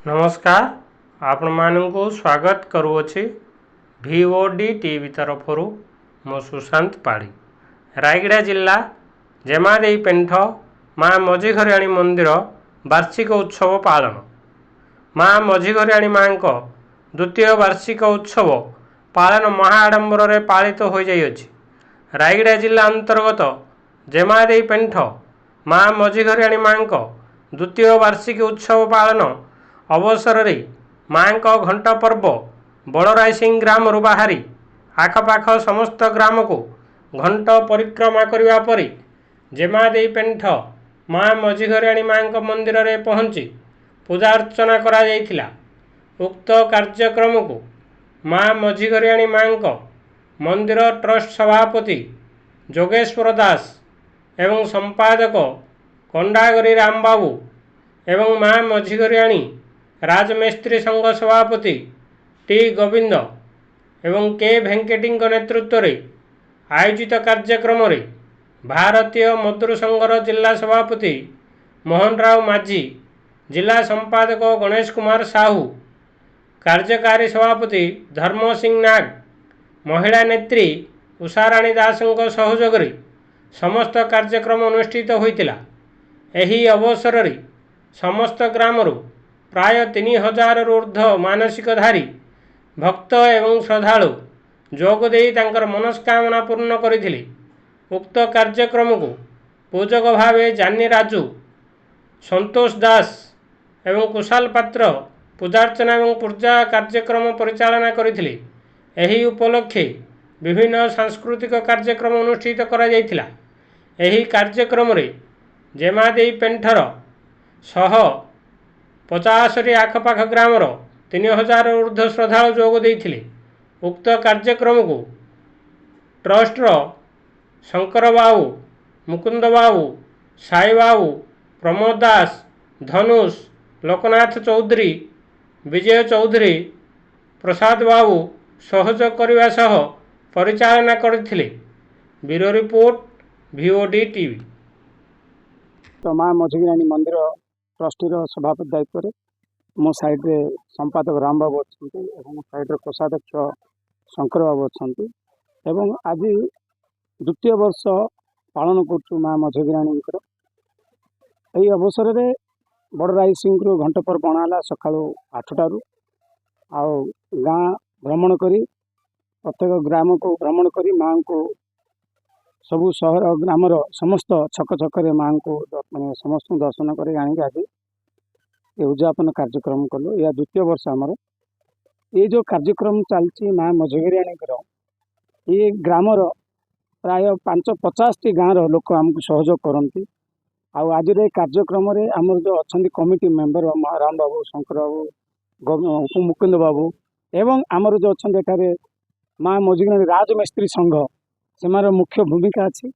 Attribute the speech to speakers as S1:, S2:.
S1: नमस्कार आपण मानू स्वागत करुँच VOD टीवी तरफ मो सुशांत पाड़ी रायगड़ा जिला जेमादेई पेंठ माँ मझीघरियाणी मंदिर वार्षिक उत्सव पालन। माँ मझीघरियाणी माँ द्वितीय वार्षिक उत्सव पालन महाआडंबर रे पालित हो जाइए। रायगड़ा जिला अंतर्गत जेमादेई पेंठ माँ मझीघरियाणी माँ द्वितीय वार्षिक उत्सव पालन अवसर रे माँ घंट पर्व बड़रायसिंह ग्राम बाहरी आखपाख समस्त ग्राम को घंट परिक्रमा करने पर जेमादेई पेंठ माँ मझीघरियाणी माँ मंदिर रे पहुँची पूजा अर्चना करा जायथिला। उक्त कार्यक्रम को माँ मझीघरियाणी माँ मंदिर ट्रस्ट सभापति जोगेश्वर दास एवं संपादक कंडागरी रामबाबू एवं माँ मझीघरियाणी राजमिस्त्री संघ सभापति टी गोविंद एवं के भेंकटी नेतृत्व रे आयोजित कार्यक्रम रे भारतीय मजदूर संघर जिला सभापति मोहन राव माझी, जिला संपादक गणेश कुमार साहू, कार्यकारी सभापति धर्म सिंह नाग, महिला नेत्री उषाराणी दास सहयोग रे समस्त कार्यक्रम अनुष्ठित होइतिला। एही अवसर रे समस्त ग्रामरू प्राय 3000 ऊर्ध्व मानसिकधारी भक्त एवं श्रद्धालु जोगदे तांकर मनस्कामना पूर्ण करथिले। उक्त कार्यक्रम को पूजक भावे जानी राजू, संतोष दास एवं कुशाल पात्र पूजार्चना एवं पूजा कार्यक्रम परिचालना करथिले। एही उपलक्षे विभिन्न सांस्कृतिक कार्यक्रम अनुष्ठित करा जायथिला। एही कार्यक्रम रे जेमादेई पेंठर 150 आखपाख ग्रामर 3000 ऊर्ध्व श्रद्धालु जोग देइथिले। उक्त कार्यक्रम को ट्रस्टर शंकर बाबू, मुकुंद बाबू, साई बाबू, प्रमोद दास, धनुष, लोकनाथ चौधरी, विजय चौधरी, प्रसाद बाबू सहयोग करने सह परिचालना करथिले। Bureau report VOD TV.
S2: तो माँ मझीघरियाणी मंदिर ट्रस्टी सभापति दायित्व रे मो साइड रे संपादक राम बाबू अच्छा साइड रे कोषाध्यक्ष शंकर बाबू अच्छा एवं आज द्वितीय वर्ष पालन कर माँ मझीघरियाणी यही अवसर में बड़राई सिंह घंट पर बणाला सका 8टारू आउ गाँ भ्रमण करी प्रत्येक ग्राम को भ्रमण करी माँ को सबू सहर ग्रामर समस्त छक छक माँ को मैंने समस्त दर्शन कर आज ये उद्यापन कार्यक्रम कलु। या द्वितीय वर्ष आमर ये जो कार्यक्रम चलती माँ मझीघरियाणी ये ग्रामर प्राय 550 गाँव लोक आमको सहयोग करती। आज कार्यक्रम आमर जो अच्छा कमिटी मेंबर राम बाबू, शंकर बाबू, मुकुंद बाबू एवं आमर जो अच्छा एठारे माँ मझीघरियाणी राजमिस्त्री संघ से मुख्य भूमिका अच्छी।